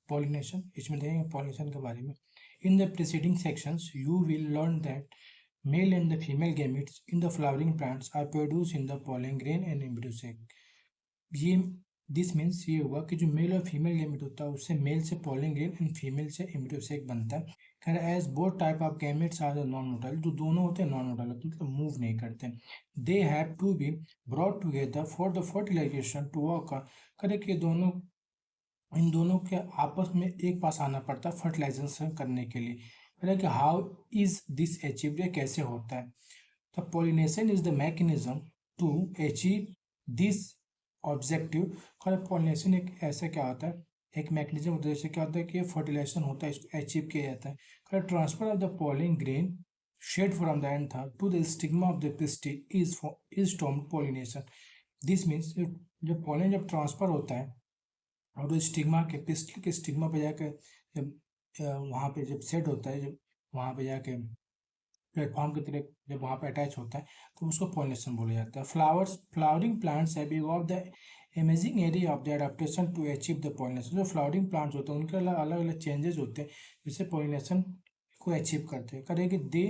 Pollination, इसमें देखेंगे pollination के बारे में। In the preceding sections you will learn that male and the female gametes in the flowering plants are produce in the pollen grain and embryo sac. ये this means ये हुआ कि जो मेल और फीमेल गैमेट होता है उससे male से पॉलन ग्रेन एंड फीमेल से एम्ब्रियो सेक बनता है। कह रहा है as both type of gametes are non motile, जो दोनों होते हैं नॉन मोटाइल होते हैं, मतलब मूव नहीं करते। They have to be brought together for the fertilization to work. करे कि दोनों, इन दोनों के आपस में एक पास आना पड़ता है फर्टिलाइजेशन करने के लिए। मतलब कि हाउ इज दिस अचीव्ड, ये कैसे होता है। तो pollination is the mechanism to achieve this objective. Pollination एक ऐसा क्या होता है, एक मैकेनिज्म होता है, जैसे क्या होता है कि फर्टिलाइजेशन होता है, इसको अचीव किया जाता है। Transfer of the pollen grain shed from the anther to the stigma of the pistil is termed pollination. This means जब पॉलिन जब ट्रांसफर होता है और वो स्टिग्मा के पिस्टिल के स्टिग्मा पे जाकर जब वहाँ पे जब सेट होता है, जब वहाँ पे जाके प्लेटफॉर्म की तरह जब वहाँ पे अटैच होता है तो उसको पॉलिनेशन बोला जाता है। Flowering plants have evolved the amazing area of the adaptation to achieve the pollination. जो फ्लावरिंग प्लांट्स होते हैं उनके अलग अलग चेंजेस होते हैं जिससे पॉलिनेशन को अचीव करते हैं। करेंगे they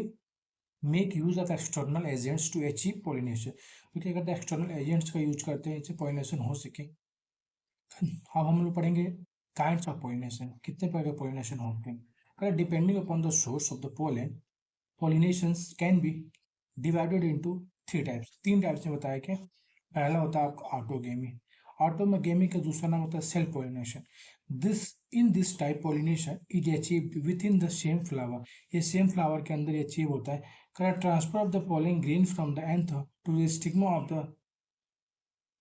make use of external agents to achieve pollination. तो क्या करते हैं, एक्सटर्नल एजेंट्स का यूज करते हैं जिससे पॉलिनेशन हो सके। अब हम लोग पढ़ेंगे काइंड्स ऑफ पॉलिनेशन, कितने प्रकार के पॉलिनेशन होते हैं। Depending upon the source of the pollen, pollinations can be divided into three types. तीन टाइप्स में बताया कि पहला होता है आपका ऑटोगेमी। ऑटोगेमी का दूसरा नाम होता है self pollination. This type pollination is achieved within the same flower. ये सेम फ्लावर के अंदर अचीव होता है। Transfer of the pollen grain from the anther to the stigma of the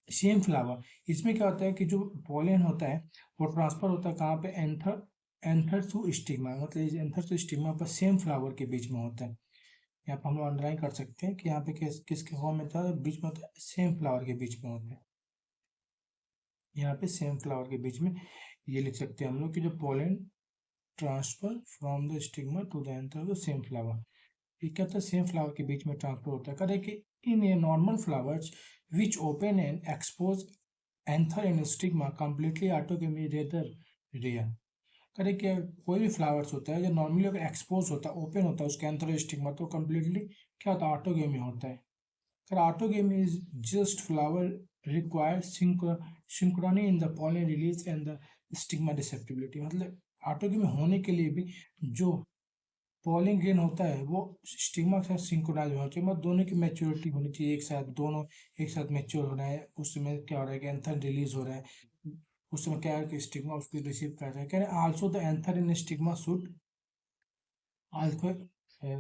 same flower. इसमें क्या होता है कि जो पोलन होता है वो ट्रांसफर होता है कहाँ पे, एंथर एंथर टू स्टिग्मा, मतलब एंथर टू स्टिग्मा पर सेम फ्लावर के बीच में होता है। यहाँ पर हम लोग अंडरलाइन कर सकते हैं कि यहाँ पे किसके फॉर्म में था, बीच में होता है, सेम फ्लावर के बीच में होता है। यहाँ पे सेम फ्लावर के बीच में ये लिख सकते हैं हम लोग कि जो pollen transfer from the stigma to the anther the same flower. ये क्या होता है, सेम फ्लावर के बीच में ट्रांसफर होता है। करें कि in a normal flowers which open and expose anther and stigma completely autogamy rather rare. करें कि कोई भी फ्लावर्स होता है जो नॉर्मली अगर एक्सपोज होता है, ओपन होता है उसके एंथर स्टिग्मा, तो कंप्लीटली क्या होता है, ऑटोगेमी होता है। अगर autogamy is just flower require synchrony in the pollen release and the stigma receptibility. मतलब ऑटोगेमी होने के लिए भी जो पॉलिंग ग्रेन होता है वो स्टिग्मा के साथ सिंक्रोनाइज होना चाहिए, मतलब दोनों की मैच्योरिटी होनी चाहिए एक साथ, दोनों एक साथ मैच्योर हो रहा है। उस समय क्या हो रहा है कि एंथर रिलीज हो रहा है, उस समय क्या है कि स्टिग्मा उसको रिसीव कर रहा है। कह रहे हैं also the anther in stigma should also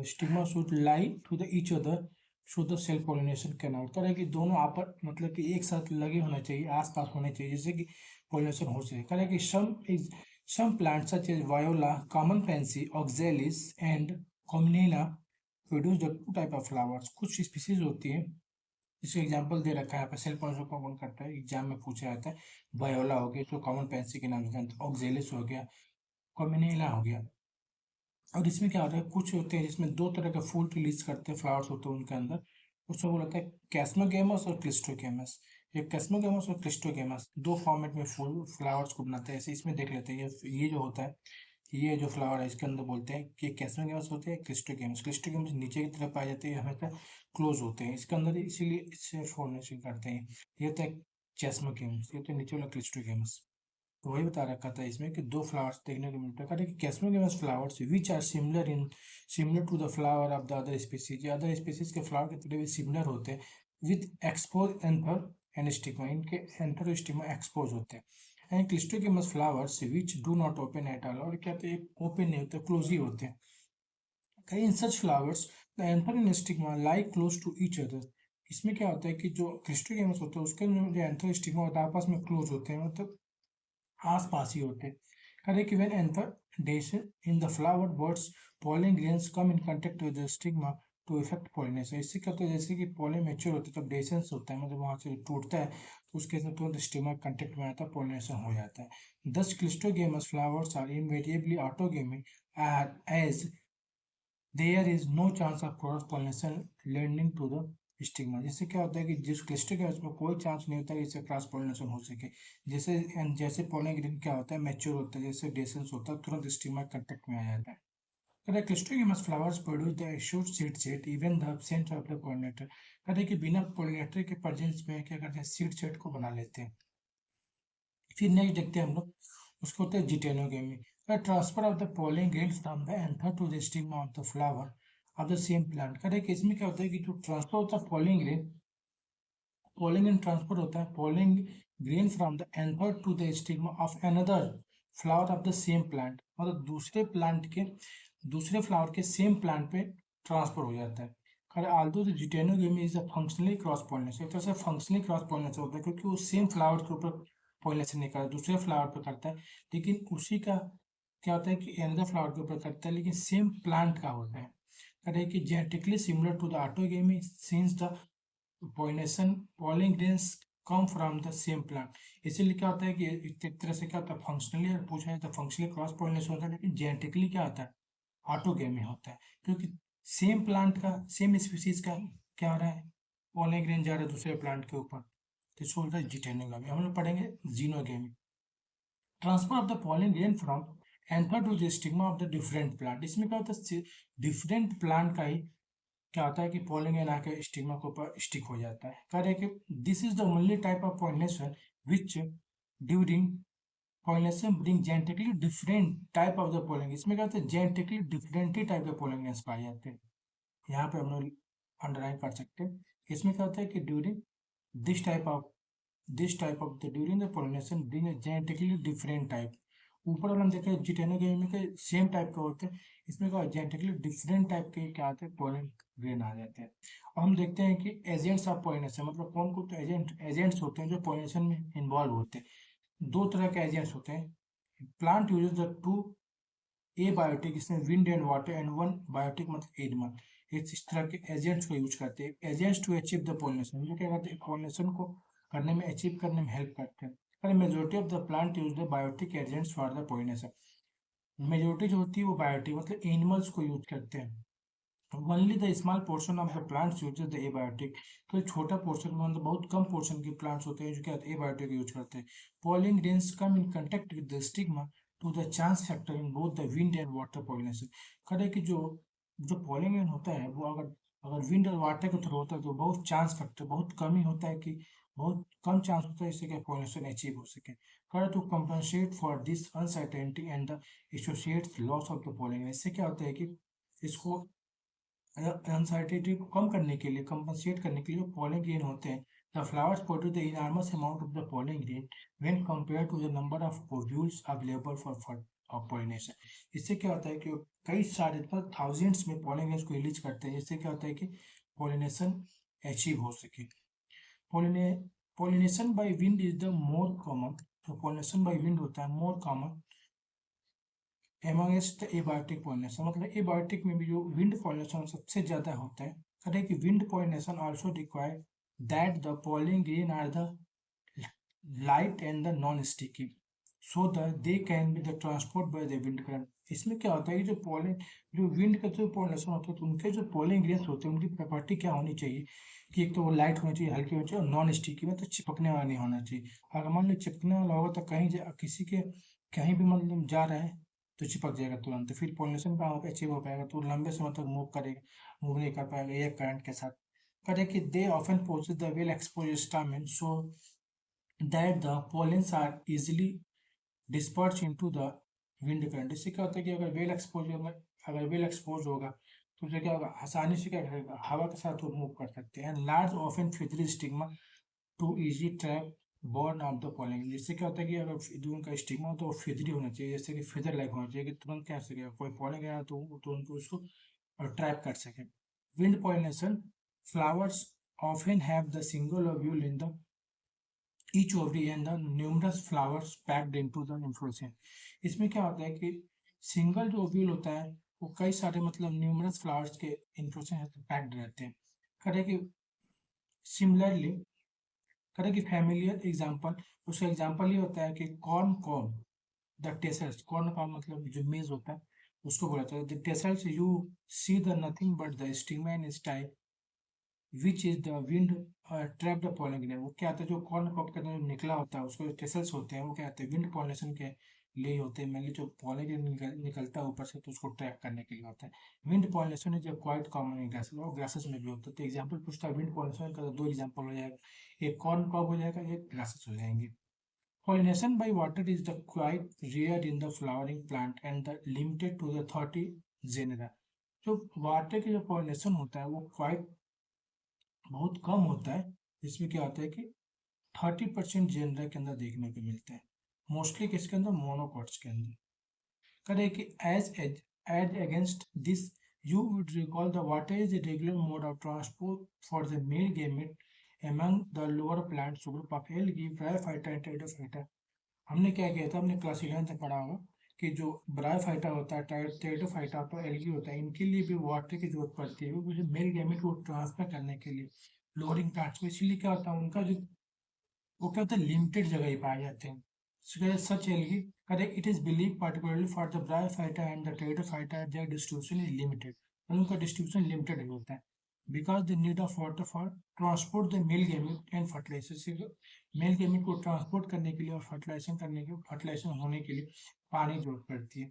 stigma should lie to the each other so the self pollination can out. कह रहे हैं कि दोनों आपस मतलब कि एक साथ लगे होना चाहिए, आसपास होने चाहिए, जिससे कि पॉलिनेशन हो सके। कह रहे हैं कि some plants such as viola, common pansy, oxalis and comnena produce the two type of flowers। कुछ स्पीसीज होती है, इसका एग्जांपल दे रखा है यहाँ पे, सेल्फ पॉलिनेशन कौन कौन करता है, एग्जाम में पूछा जाता है। वायोला हो गया जो कॉमन पेंसी के नाम से जानते हैं, ऑक्जेलिस हो गया, कॉमिनेला हो गया। और इसमें क्या होता है, कुछ होते हैं जिसमें दो तरह के फूल रिलीज करते हैं, फ्लावर्स होते हैं उनके अंदर, उसको बोलता है कैस्मोगेमस और क्लिस्टोगेमस। ये कैस्मोगेमस और क्लिस्टोगेमस दो फॉर्मेट में फूल फ्लावर्स को बनाते हैं। ऐसे इसमें देख लेते हैं, ये जो होता है, ये जो फ्लावर है इसके अंदर बोलते हैं कि कैस्मोगेमस होते हैं, क्लिस्टोगेमस। क्लिस्टोगेमस नीचे की तरफ पाए जाते हैं, हमेशा क्लोज होते हैं इसके अंदर, इसीलिए इससे फॉर्मेशन करते हैं। ये होता है चेस्मोगेमस, ये होता है नीचे वाला क्लिस्टोगेमस। तो वही बता रखा था इसमें कि दो फ्लावर्स देखने को मिलता है कि chasmogamous flowers which are similar to the flower of the other species. Other species के फ्लावर के तरह भी सिमिलर होते हैं with expose anther and stigma, इनके एंथर और स्टिग्मा एक्सपोज होते हैं। And cleistogamous flowers which do not open at all, और क्या होते हैं, ओपन नहीं होते, क्लोज ही होते हैं। In such flowers the anther and stigma lie close to each other. इसमें क्या होता है कि जो क्लिस्टोगेमस होता है उसके जो एंथर स्टिग्मा होता है आपस में क्लोज होते हैं, मतलब आस-पास ही होते हैं। Correct, when antherdation in the flower buds, pollen grains come in contact with the stigma to effect pollination। इससे क्या होता है, जैसे कि pollen मेच्योर होता है तब डेसेंस होता है, मतलब वहाँ से टूटता है तो उसके साथ तुरंत स्टिग्मा कंटेक्ट में आता है, pollination हो जाता है। Thus clistogamous flowers are invariably autogamy as there is no chance of cross pollination leading to the stigma. जिससे क्या होता है कि जिस क्लिस्टिक है उसमें कोई चांस नहीं होता कि इससे क्रॉस पोलिनेशन हो सके। जैसे जैसे पोलन ग्रेन क्या होता है, मैच्योर होता है, जैसे डेसेंस होता है, तुरंत स्टिग्मा कांटेक्ट में आ जाता है। कहते हैं cleistogamous flowers produce the shoot seed set even the absence of the pollinator. कहते हैं कि बिना पोलिनेटर के प्रेजेंस में क्या करते हैं, सीड सेट को बना लेते हैं। फिर नेक्स्ट देखते हैं हम लोग, उसको होता है geitonogamy. Transfer of the pollen grains from the anther to the stigma of the flower of the same plant. कहते हैं कि इसमें क्या होता है कि जो ट्रांसफर होता है pollen grain, pollen grain transfer होता है pollen grain from the anther to the stigma of another flower of the same plant, मतलब दूसरे प्लांट के, दूसरे फ्लावर के सेम प्लांट पे ट्रांसफर हो जाता है। अगर although the geitonogamy is a functionally cross pollination, एक तरह से फंक्शनली क्रॉस पॉलिनेशन होता है क्योंकि वो सेम फ्लावर के ऊपर पॉलिनेशन नहीं करता, दूसरे फ्लावर पे करता है, लेकिन उसी का क्या होता है कि अनदर फ्लावर के ऊपर करता है, लेकिन सेम प्लांट का होता है। कहते हैं कि genetically similar to the autogamy since the pollination pollen grains come from the same plant. इसीलिए क्या होता है कि एक तरह से क्या होता है, फंक्शनली अगर पूछा जाए तो फंक्शनली क्रॉस पॉलिनेशन होता है, लेकिन जेनेटिकली क्या होता है, ऑटोगेमी होता है, क्योंकि सेम प्लांट का, सेम स्पीसीज का क्या हो रहा है, पोलन ग्रेन जा रहा है दूसरे प्लांट के ऊपर, तो इसको बोलता है जिटेनोगामी। हम लोग पढ़ेंगे xenogamy. Transfer of the pollen grain from anther to the stigma of the different plant. इसमें क्या होता है, डिफरेंट प्लांट का ही क्या होता है कि पोलन ग्रेन आके स्टिग्मा के ऊपर स्टिक हो जाता है। कह रहे हैं कि this is the only type of pollination which during pollination bring genetically different type of the pollen. इसमें क्या होता है, जेनेटिकली डिफरेंट ही टाइप के पोलन ग्रेन्स पाए जाते हैं। यहाँ पे हम लोग अंडरलाइन कर सकते हैं। इसमें क्या होता है कि during this type of the during the pollination bring genetically different type. ऊपर वाला हम देखे जिटेनोगेमी में के सेम टाइप के होते हैं, इसमें क्या जेनेटिकली डिफरेंट टाइप के क्या आते हैं, पोलन ग्रेन आ जाते हैं। और हम देखते हैं कि एजेंट्स ऑफ पोलिनेशन, मतलब कौन कौन से एजेंट्स होते हैं जो पोलिनेशन में इन्वॉल्व होते हैं। दो तरह के एजेंट्स होते हैं। Plant uses the two abiotic, इसमें wind and water, and one biotic मतलब एनिमल। इस तरह के एजेंट्स को यूज करते हैं, agents to achieve the pollination, जो क्या करते हैं पोलिनेशन को करने में, अचीव करने में हेल्प करते हैं। Majority of the plant use the biotic agents for the pollination. Majority जो होती है वो बायोटिक मतलब एनिमल्स को यूज करते हैं। Only the small portion of the plants uses the abiotic. तो छोटा पोर्शन मतलब बहुत कम पोर्शन के प्लांट्स होते हैं जो क्या एबायोटिक यूज करते हैं। Pollen grains come in contact with the stigma to the chance factor in both the wind and water pollination. करे कि जो जो पॉलिन ग्रेन होता है वो अगर अगर विंड और वाटर के थ्रू होता है तो बहुत चांस फैक्टर बहुत कम ही होता है, कि बहुत कम चांस होता है इससे कि पॉलिनेशन अचीव हो सके। करे to compensate for this uncertainty and the associates loss of the pollen, इससे क्या होता है कि इसको अनसर्टेनिटी को कम करने के लिए, कंपनसेट करने के लिए जो पोलन ग्रेन होते हैं, the flowers produce the enormous amount of the pollen grain when compare to the number of ovules available for pollination. इससे क्या होता है कि कई सारे मतलब थाउजेंड्स में पोलन ग्रेन्स को रिलीज करते हैं, जिससे क्या होता है कि पॉलिनेशन अचीव हो सके। पोलिने pollination by wind is the more common. जो पॉलिनेशन बाय विंड होता है more common amongst abiotic pollination, मतलब एबायोटिक में भी जो विंड पॉलिनेशन सबसे ज्यादा होता है। कहते हैं कि wind pollination also require that the pollen grain are the light and the non sticky so that they can be the transport by the wind current. इसमें क्या होता है कि जो पॉलिन, जो विंड का जो पॉलिनेशन होता है तो उनके जो पॉलिन ग्रेन्स होते हैं उनकी प्रॉपर्टी क्या होनी चाहिए, कि एक तो वो लाइट होनी चाहिए, हल्की होनी चाहिए, और नॉन स्टिकी में तो चिपकने वाला नहीं होना चाहिए। अगर मान लो चिपकने वाला होगा तो कहीं किसी के कहीं भी मतलब जा रहा है तो चिपक जाएगा तुरंत, तो फिर पॉलिनेशन का अचीव हो पाएगा, तो लंबे समय तक मूव करेगा, मूव नहीं कर पाएगा एयर करंट के साथ। करें कि they often possess the well expose stamen so that the pollens are easily disperse into the wind current. इससे क्या होता है कि अगर वेल एक्सपोज होगा तो उसे क्या होगा, आसानी से क्या करेगा, हवा के साथ वो मूव कर सकते हैं। Large often feathery stigma to easy trap borne of the pollen, जिससे क्या होता है कि अगर जो उनका स्टिग्मा हो तो वो फिदरी होना चाहिए, जैसे कि फिदर लाइक होना चाहिए, कि तुरंत क्या सकेगा, कोई पोलन गया तो तुरंत उसको ट्रैप कर सके। Wind pollination flowers often have the single ovule in the each ovary and the numerous flowers packed into the inflorescence। इसमें क्या होता है कि सिंगल जो ओव्यूल होता है वो कई सारे मतलब न्यूमरस फ्लावर्स के इन्फ्लोरेसेंस पैक्ड रहते हैं। करें कि सिमिलरली, करें कि फैमिलियर एग्जांपल, उसका एग्जांपल ये होता है कि corn corn the tassels, corn का मतलब जो मेज होता है उसको बोला जाता है the tassels, you see the nothing but the stigma in इस type which is the wind trap the pollen grain. वो क्या आता है, जो कॉर्न कॉप के अंदर निकला होता है उसको टेसल्स होते हैं, वो क्या आते हैं विंड पॉलिनेशन के लिए होते हैं। मेनली जो पॉलन ग्रेन निकलता है ऊपर से तो उसको ट्रैप करने के लिए होता है। Wind pollination is quite common in grasses, और ग्रासेस में भी होता है। तो एग्जाम्पल पूछता है विंड पॉलिनेशन का, तो दो एग्जाम्पल हो जाएगा, एक कॉर्न कॉप हो जाएगा, एक ग्रासेस हो जाएंगे। Pollination by water is the quite rare in the flowering plant and the limited to the 30 genera। जो वाटर की जो पॉलिनेशन होता है वो क्वाइट बहुत कम होता है। इसमें क्या होता है कि 30% जेनरा के अंदर देखने को मिलते हैं, मोस्टली किसके अंदर, मोनोकॉट्स के अंदर। करें कि as against this you would recall the water is a regular mode of transport for the male gamete among the lower plants group of algae, bryophyta and pteridophyta। हमने क्या किया था, हमने क्लास 11 तक पढ़ा होगा कि जो ब्रायोफाइटा होता है, टेरिडोफाइटा होता है, एल्गी होता है, इनके लिए भी वाटर की जरूरत पड़ती है, क्योंकि मेल गैमेट को ट्रांसफर करने के लिए लोअरिंग प्लांट्स में, इसीलिए क्या होता है उनका जो वो क्या होता है लिमिटेड जगह ही पाए जाते हैं। Such algae correct, it is believe particularly for the bryophyta and the pteridophyta their distribution is limited, और उनका डिस्ट्रीब्यूशन लिमिटेड होता है because the need of water for transport the male gamete and fertilisation. Male gamete को transport करने के लिए और fertilisation होने के लिए पानी की जरूरत पड़ती है।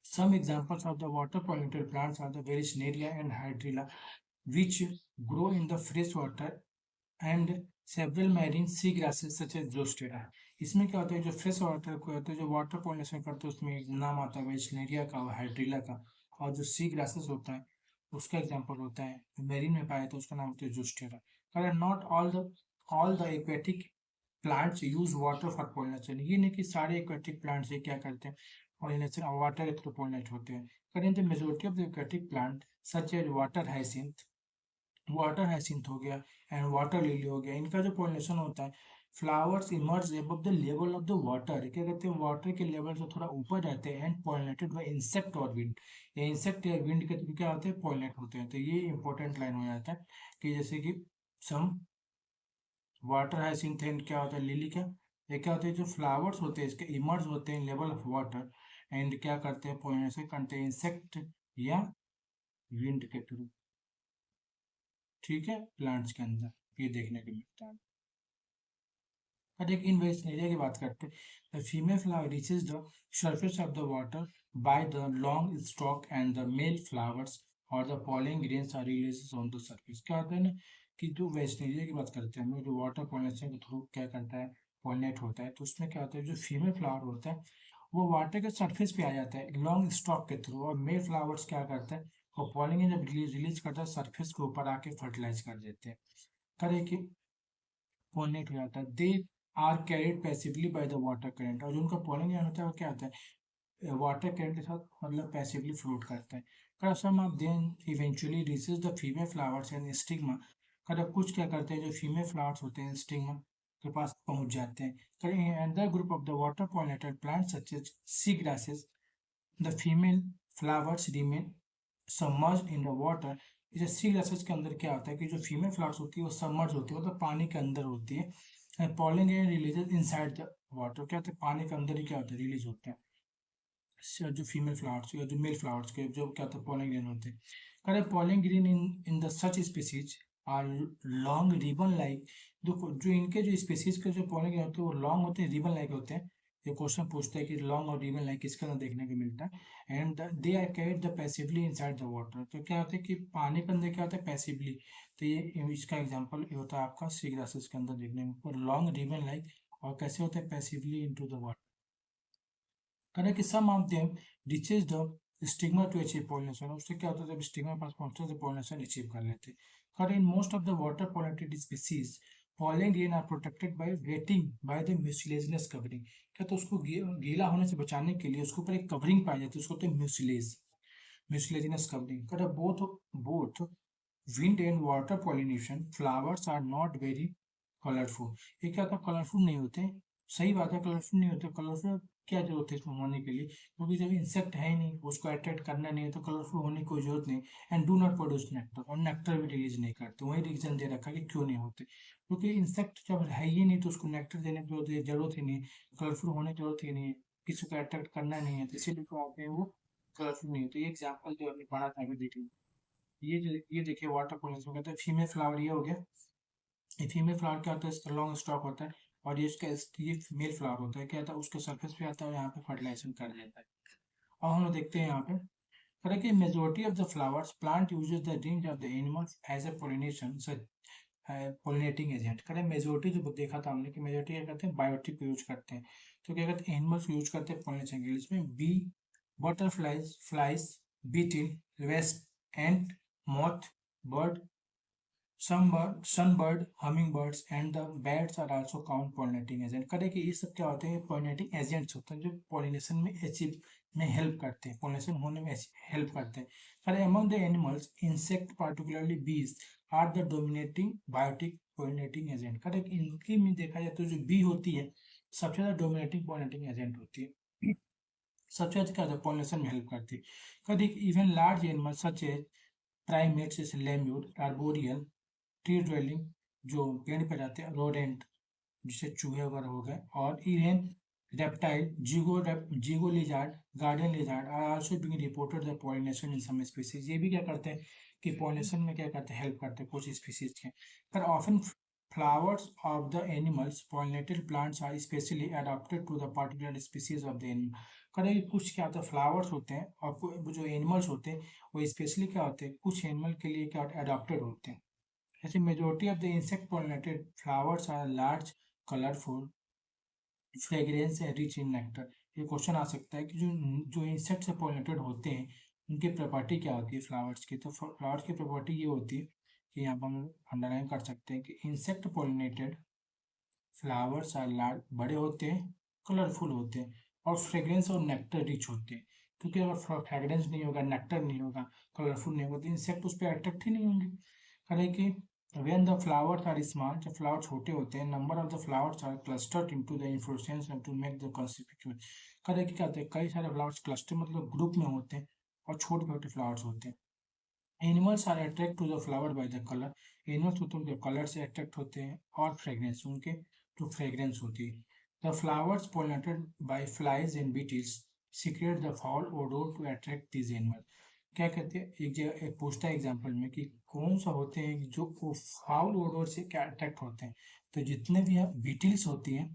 Some examples of the water pollinated plants are the Verisneria and Hydrilla, which grow in the fresh water, and several marine sea grasses such as Zostera। इसमें क्या होता है, जो फ्रेश वाटर को होता है, जो वाटर पॉलिनेशन करते हैं, उसमें एक नाम आता है वेरिस्नेरिया का और हाइड्रिला का। और जो सी ग्रासेस होता है उसका एग्जांपल होता है मेरीन में पाया तो उसका नाम होता है जोस्टेरा। कारण not all the aquatic plants use water for pollination. ये नहीं कि सारे एक्वेटिक प्लांट्स ये क्या करते हैं पॉलिनेशन और वाटर के थ्रू पॉलिनेट होते हैं। करें the majority of the aquatic plant such as water hyacinth हो गया एंड वाटर लिली हो गया, इनका जो पॉलिनेशन होता है, flowers emerge above the level of the water, क्या कहते हैं वाटर के लेवल से थोड़ा ऊपर रहते हैं, एंड पॉलिनेटेड बाय इंसेक्ट और विंड। ये इंसेक्ट या विंड के थ्रू क्या होते हैं पॉलिनेट होते हैं। तो ये इंपॉर्टेंट लाइन हो जाता है कि जैसे कि सम वाटर हाइसिंथ क्या होता है लिली का, ये क्या होते हैं जो फ्लावर्स होते हैं इसके इमर्ज होते हैं लेवल ऑफ वाटर, एंड क्या करते हैं पॉलिनेशन करते हैं इंसेक्ट या विंड के थ्रू। ठीक है, प्लांट्स के अंदर ये देखने को मिलता है। और एक इन्वेस्ट एरिया की बात करते हैं, the female flower reaches the surface of the water by the long stalk and the male flowers or the pollen grains are released on the surface। क्या होता है ना कि जो वेस्टेरिया की बात करते हैं हम लोग, जो वाटर पॉलिनेशन के थ्रू क्या करता है पॉलिनेट होता है, तो उसमें क्या होता है जो फीमेल फ्लावर होता है वो वाटर के सरफेस पे आ जाता है लॉन्ग स्टॉक के थ्रू, और मेल फ्लावर्स क्या करता है वो पॉलिन जब रिलीज करता है सरफेस के ऊपर आके फर्टिलाइज कर देते हैं। करे कि पॉलिनेट हो जाता है, they are carried passively by the water current, और जो उनका पॉलिनेशन होता है वो क्या होता है वाटर करंट के साथ मतलब पैसिवली फ्लोट करता है। कर some of then eventually reaches the female flowers and stigma, कर कुछ क्या करते हैं जो फीमेल फ्लावर्स होते हैं स्टिग्मा के पास पहुंच जाते हैं। करें another group of the water pollinated plants such as sea grasses, the female flowers remain submerged in the water. जैसे सी ग्लासेस के अंदर क्या होता है कि जो फीमेल फ्लावर्स होती है वो सबमर्ज होती है मतलब पानी के अंदर होती है। Pollen grain releases inside the water, क्या होता है पानी के अंदर ही क्या होता है रिलीज होते हैं जो फीमेल फ्लावर्स या जो मेल फ्लावर्स के जो क्या होता है पॉलन ग्रेन होते हैं। करे pollen grain in the such species are long ribbon like, जो इनके जो स्पीसीज के जो पॉलन ग्रेन होते हैं वो लॉन्ग होते हैं रिबन लाइक होते हैं। ये क्वेश्चन पूछता है कि लॉन्ग और रिबन लाइक किसके अंदर देखने को मिलता है, and they are carried the passively inside the water. तो क्या होता है कि पानी के अंदर क्या होता है पैसिवली, तो ये इसका एग्जांपल ये होता है आपका सी ग्रासेस के अंदर देखने को लॉन्ग रिबन लाइक, और कैसे होता है पैसिवली इनटू द वाटर। करें कि some of them reaches the stigma to achieve pollination, उससे क्या होता है जब स्टिग्मा पास पहुंचते हैं तो पॉलिनेशन अचीव कर लेते हैं। करें in most of the water pollinated species pollen grain are protected by wetting by the mucilaginous covering। क्या तो उसको गीला होने से बचाने के लिए उसके ऊपर एक कवरिंग पाई जाती है, उसको होते हैं म्यूसिलेजिनस कवरिंग। करें both wind and water pollination flowers are not very colourful. ये क्या होता है कलरफुल नहीं होते, सही बात है कलरफुल नहीं होते, कलरफुल क्या जरूरत है इसमें होने के लिए, क्योंकि जब इंसेक्ट है ही नहीं उसको अट्रैक्ट करना नहीं है तो कलरफुल होने की कोई जरूरत नहीं। And do not produce nectar, और नेक्टर भी रिलीज नहीं करते, वही रीजन दे रखा है कि क्यों नहीं होते, क्योंकि इंसेक्ट जब है ही नहीं तो उसको नेक्टर देने की जरूरत ही नहीं, कलरफुल होने की जरूरत ही नहीं है, किसी को अट्रैक्ट करना नहीं है, तो इसीलिए क्या आते हैं वो कलरफुल नहीं होते। ये एग्जाम्पल जो हमने पढ़ा था अभी देखिए, ये देखिए वाटर पॉलिनेशन कहते हैं फीमेल फ्लावर, ये हो गया। ये फीमेल फ्लावर क्या होता है, इसका लॉन्ग स्टॉक होता है, और ये मेल फ्लावर होता है, क्या होता है उसके सरफेस पे आता है और यहाँ पे फर्टिलाइजेशन कर देता है। अब हम लोग देखते हैं यहाँ पे, करें कि majority of the flowers plant uses the range of the animals as a pollination pollinating agent. करें मेजोरिटी जो देखा था हमने कि मेजोरिटी क्या करते हैं, बायोटिक यूज करते हैं। तो क्या करते हैं, एनिमल्स यूज करते हैं पोलिनेशन के लिए। इसमें bee, butterflies, flies, beetle, wasp, ant, moth, bird, sunbird, hummingbirds and the bats are also count pollinating agent। करें कि ये सब क्या होते हैं, pollinating agents होते हैं जो pollination में अचीव में हेल्प करते हैं, pollination होने में हेल्प करते हैं। करें among the animals, insect particularly bees are the dominating biotic pollinating agent। करें कि इनकी में देखा जाए तो जो बी होती है सबसे ज़्यादा dominating pollinating agent होती है, सबसे ज़्यादा क्या होता है pollination में हेल्प करती है। करें even large animals such as primates जैसे लेम्यूर, आर्बोरियल, ट्री ड्वेलिंग जो पेड़ पे रहते हैं, रोडेंट जिसे चूहे वगैरह हो गए, और even reptile, gecko lizard, garden lizard are also being reported the pollination in some species. ये भी क्या करते हैं कि पॉलिनेशन में क्या करते हैं, हेल्प करते हैं कुछ स्पीसीज के। पर often flowers of the animals pollinated plants are specially adopted to the particular species of the animal. करें कुछ क्या होता है, फ्लावर्स होते हैं और जो एनिमल्स होते हैं वो स्पेशली क्या होते हैं, कुछ एनिमल के लिए क्या अडॉप्टेड होते हैं। ऐसे majority of the insect pollinated flowers are large, colourful, fragrance and rich in nectar. ये क्वेश्चन आ सकता है कि जो जो इंसेक्ट से पॉलिनेटेड होते हैं उनकी प्रॉपर्टी क्या होती है फ्लावर्स की। तो फ्लावर्स की प्रॉपर्टी ये होती है कि यहाँ पर हम अंडरलाइन कर सकते हैं कि insect pollinated flowers are large, बड़े होते हैं, कलरफुल होते हैं, और फ्रेग्रेंस और नेक्टर रिच होते हैं। क्योंकि अगर फ्रेग्रेंस नहीं होगा, नेक्टर नहीं होगा, कलरफुल नहीं होगा, तो इंसेक्ट उस पर अट्रैक्ट ही नहीं होंगे। करें कि when the flowers are small, जब फ्लावर छोटे होते हैं, number of the flowers are clustered into the inflorescence to make the conspicuous. करें कि क्या होता है, कई सारे फ्लावर्स क्लस्टर मतलब ग्रुप में होते हैं और छोटे छोटे फ्लावर्स होते हैं। Animals are attract to the flower by the colour. Animals होते हैं उनके कलर से अट्रैक्ट होते हैं, और फ्रेग्रेंस उनके जो फ्रेग्रेंस होती है। The flowers pollinated by flies and beetles secrete the foul odour to attract these animal. क्या कहते हैं, एक जगह एक पूछता है एग्जाम्पल में कि कौन सा होते हैं जो फाउल ओडोर से क्या अट्रैक्ट होते हैं। तो जितने भी बीटल्स होती हैं,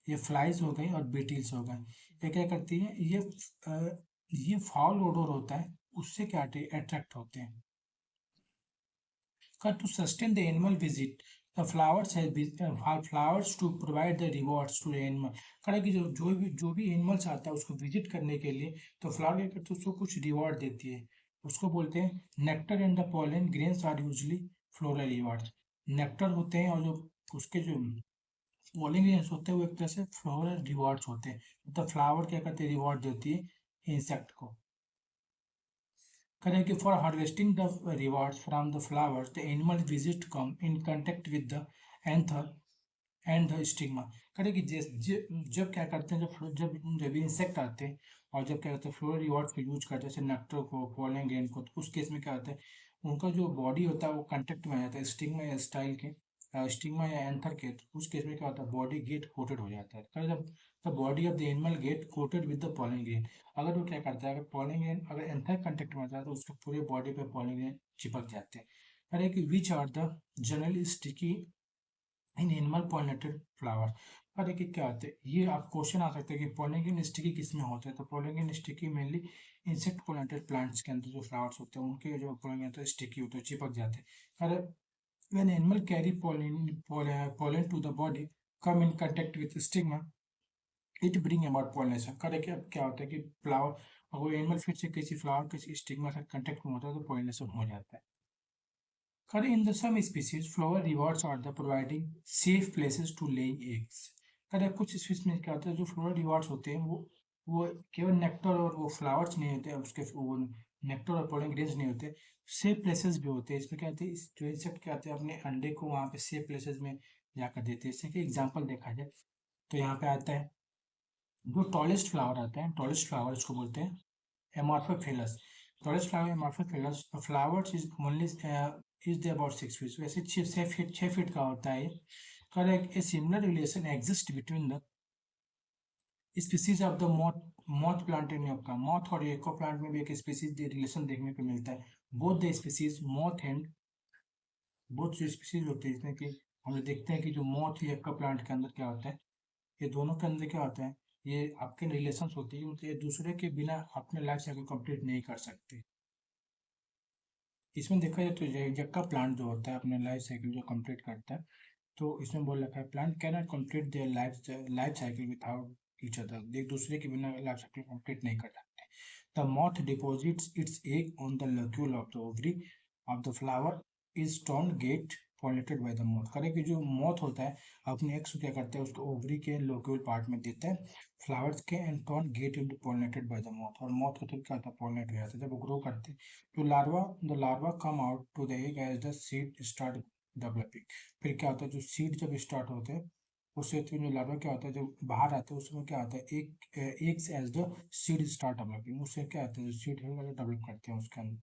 ये फ्लाइज हो गई और बीटल्स हो गए, ये क्या करती है, ये फाउल ओडोर होता है उससे क्या अट्रैक्ट होते हैं। To sustain the animal visit, the flowers has been flowers to provide the rewards to the animal। करें कि जो भी एनिमल्स आता है उसको विजिट करने के लिए, तो फ्लावर क्या करते हैं, उसको कुछ रिवॉर्ड देती है। उसको बोलते हैं nectar and the pollen grains are usually floral rewards. Nectar होते हैं और जो उसके जो पॉलन ग्रेन्स होते हैं वो एक तरह से फ्लोरल रिवॉर्ड्स होते हैं। मतलब फ्लावर क्या करते हैं, रिवॉर्ड देती है इंसेक्ट को। करें कि for harvesting the rewards from the flowers the animal visit come in contact with the anther and the stigma. करें कि जब क्या करते हैं, जब इंसेक्ट आते हैं और जब क्या करते हैं फ्लोरल रिवॉर्ड्स को यूज करते हैं, जैसे नेक्टर को, पोलन ग्रेन को, तो उस केस में क्या होता है, उनका जो बॉडी होता है वो कांटेक्ट में आ जाता है स्टिग्मा या स्टाइल के, स्टिग्मा या एंथर के। तो उस केस में क्या होता है, बॉडी गेट कोटेड हो जाता है। जब the body of the animal gate coated with the pollen grain, अगर वो क्या करता है, अगर पोलन ग्रेन अगर एंथर कांटेक्ट में आता है तो उसके पूरे बॉडी पे पोलन ग्रेन चिपक जाते हैं। अरे कि which are the generally sticky in animal pollinated flower. और देखिए क्या होता है, ये आप क्वेश्चन आ सकता है कि पोलिनेशन स्टिकी किस में होता है। तो pollination sticky mainly insect pollinated plants के अंदर जो फ्लावर्स होते हैं उनके जो पोलिनेशन होता है स्टिकी होते हैं, चिपक जाते हैं। और when animal carry pollen to the body come in contact with stigma, it bring about pollination. करे कि अब क्या होता है कि फ्लावर, अगर एनिमल फिर से किसी फ्लावर किसी स्टिग्मा से कांटेक्ट में होता है तो पोलिनेशन हो जाता है। Currently, in the some species, flower rewards are the providing safe places to laying eggs। करें कुछ स्पीसीज में क्या होता है, जो फ्लोरल रिवार्ड्स होते हैं वो केवल नेक्टर और वो फ्लावर्स नहीं होते, उसके वो नेक्टर और पोलन ग्रेन्स नहीं होते, सेफ प्लेसेस भी होते हैं। इसमें क्या होते हैं, जो इंसेक्ट क्या होते हैं अपने अंडे को वहाँ पे सेफ प्लेसेस में जाकर देते हैं। जैसे कि एग्जाम्पल देखा जाए तो यहाँ पे आता है जो टॉलेस्ट फ्लावर आता है, टॉलेस्ट फ्लावर इसको बोलते हैं amorphophallus. Tallest flower amorphophallus, flowers is only is they about 6 feet, वैसे 6 फीट का होता है। Correct, a similar relation exist between the species of the moth, moth plant and yucca. Moth और एको प्लांट में भी एक स्पीसीज रिलेशन देखने को मिलता है। Both the species moth and both जो स्पीसीज होती है, जिसमें कि हम लोग देखते हैं कि जो मॉथ यक्का प्लांट के अंदर क्या होता है, ये दोनों के अंदर क्या होता है, ये आपके रिलेशन होती है, मतलब एक दूसरे के बिना अपने लाइफ साइकिल कंप्लीट नहीं कर सकते। इसमें देखा जाए तो यक्का प्लांट जो होता है अपने लाइफ साइकिल जो कंप्लीट करता है, तो इसमें बोल रखा है plant can not complete their life cycle without each other, एक दूसरे के बिना लाइफ साइकिल कंप्लीट नहीं कर सकते। The moth deposits its egg on the locule of the ovary of the flower is turn get pollinated by the moth. करे कि जो मॉथ होता है अपने एग्स को क्या करता है, उसको ओवरी के लोक्यूल पार्ट में देता है फ्लावर्स के, and turn get into pollinated by the moth, और मॉथ के थ्रू क्या होता है, पॉलिनेट हो जाता है जब वो ग्रो करते हैं। तो larva come out to the egg as the seed start developing. फिर क्या होता है, जो सीड जब स्टार्ट होते हैं उससे फिर जो लार्वा क्या होता है जब बाहर आते हैं उसमें क्या होता है, एक eggs as the seed start developing, उससे क्या होता है जो सीड है डेवलप करते हैं उसके अंदर।